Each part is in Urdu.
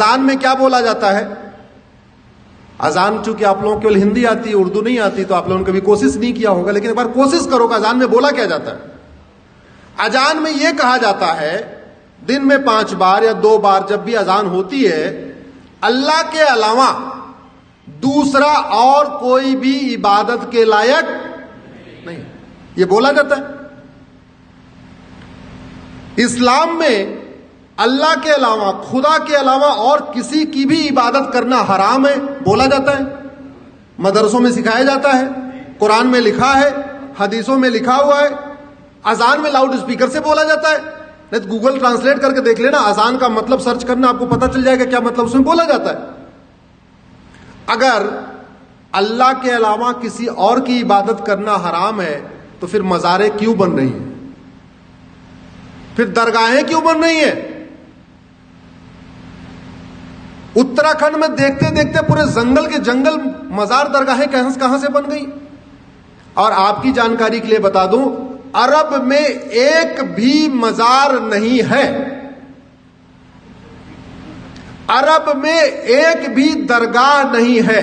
اذان میں کیا بولا جاتا ہے؟ اذان چونکہ آپ لوگوں کو کیول ہندی آتی ہے، اردو نہیں آتی، تو آپ لوگوں نے کبھی کوشش نہیں کیا ہوگا، لیکن ایک بار کوشش کرو کہ اذان میں بولا کیا جاتا ہے۔ اذان میں یہ کہا جاتا ہے دن میں 5 بار یا 2 بار جب بھی اذان ہوتی ہے، اللہ کے علاوہ دوسرا اور کوئی بھی عبادت کے لائق نہیں، یہ بولا جاتا ہے۔ اسلام میں اللہ کے علاوہ، خدا کے علاوہ اور کسی کی بھی عبادت کرنا حرام ہے، بولا جاتا ہے، مدرسوں میں سکھایا جاتا ہے، قرآن میں لکھا ہے، حدیثوں میں لکھا ہوا ہے، اذان میں لاؤڈ اسپیکر سے بولا جاتا ہے، نہیں تو گوگل ٹرانسلیٹ کر کے دیکھ لینا، اذان کا مطلب سرچ کرنا، آپ کو پتہ چل جائے گا کیا مطلب اس میں بولا جاتا ہے۔ اگر اللہ کے علاوہ کسی اور کی عبادت کرنا حرام ہے تو پھر مزاریں کیوں بن رہی ہیں؟ پھر درگاہیں کیوں بن رہی ہیں؟ اتراکھنڈ میں دیکھتے دیکھتے پورے جنگل کے جنگل مزار درگاہیں کہاں سے بن گئی؟ اور آپ کی جانکاری کے لیے بتا دوں، عرب میں ایک بھی مزار نہیں ہے، عرب میں ایک بھی درگاہ نہیں ہے،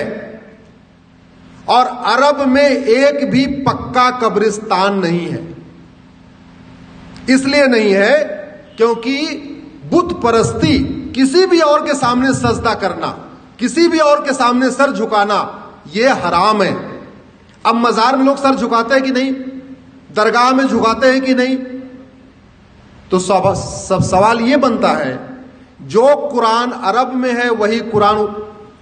اور عرب میں ایک بھی پکا قبرستان نہیں ہے۔ اس لیے نہیں ہے کیونکہ بت پرستی، کسی بھی اور کے سامنے سجدہ کرنا، کسی بھی اور کے سامنے سر جھکانا، یہ حرام ہے۔ اب مزار میں لوگ سر جھکاتے ہیں کہ نہیں؟ درگاہ میں جھکاتے ہیں کہ نہیں؟ تو سب سوال یہ بنتا ہے، جو قرآن عرب میں ہے وہی قرآن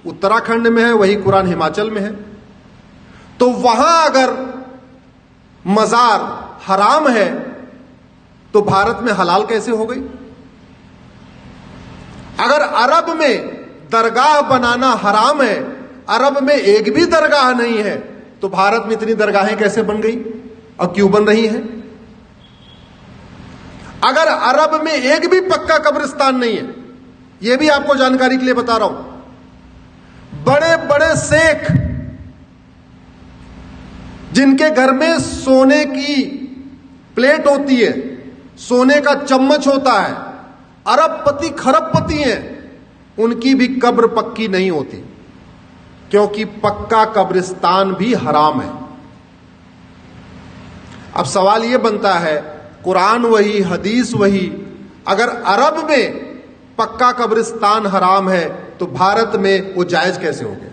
اتراکھنڈ میں ہے، وہی قرآن ہماچل میں ہے، تو وہاں اگر مزار حرام ہے تو بھارت میں حلال کیسے ہو گئی؟ اگر عرب میں درگاہ بنانا حرام ہے، عرب میں ایک بھی درگاہ نہیں ہے، تو بھارت میں اتنی درگاہیں کیسے بن گئی اور کیوں بن رہی ہیں؟ اگر عرب میں ایک بھی پکا قبرستان نہیں ہے، یہ بھی آپ کو جانکاری کے لیے بتا رہا ہوں، بڑے بڑے شیخ جن کے گھر میں سونے کی پلیٹ ہوتی ہے، سونے کا چمچ ہوتا ہے، ارب پتی کھرب پتی ہیں، ان کی بھی قبر پکی نہیں ہوتی، کیونکہ پکا قبرستان بھی حرام ہے۔ اب سوال یہ بنتا ہے، قرآن وہی، حدیث وہی، اگر عرب میں پکا قبرستان حرام ہے تو بھارت میں وہ جائز کیسے ہو گیا؟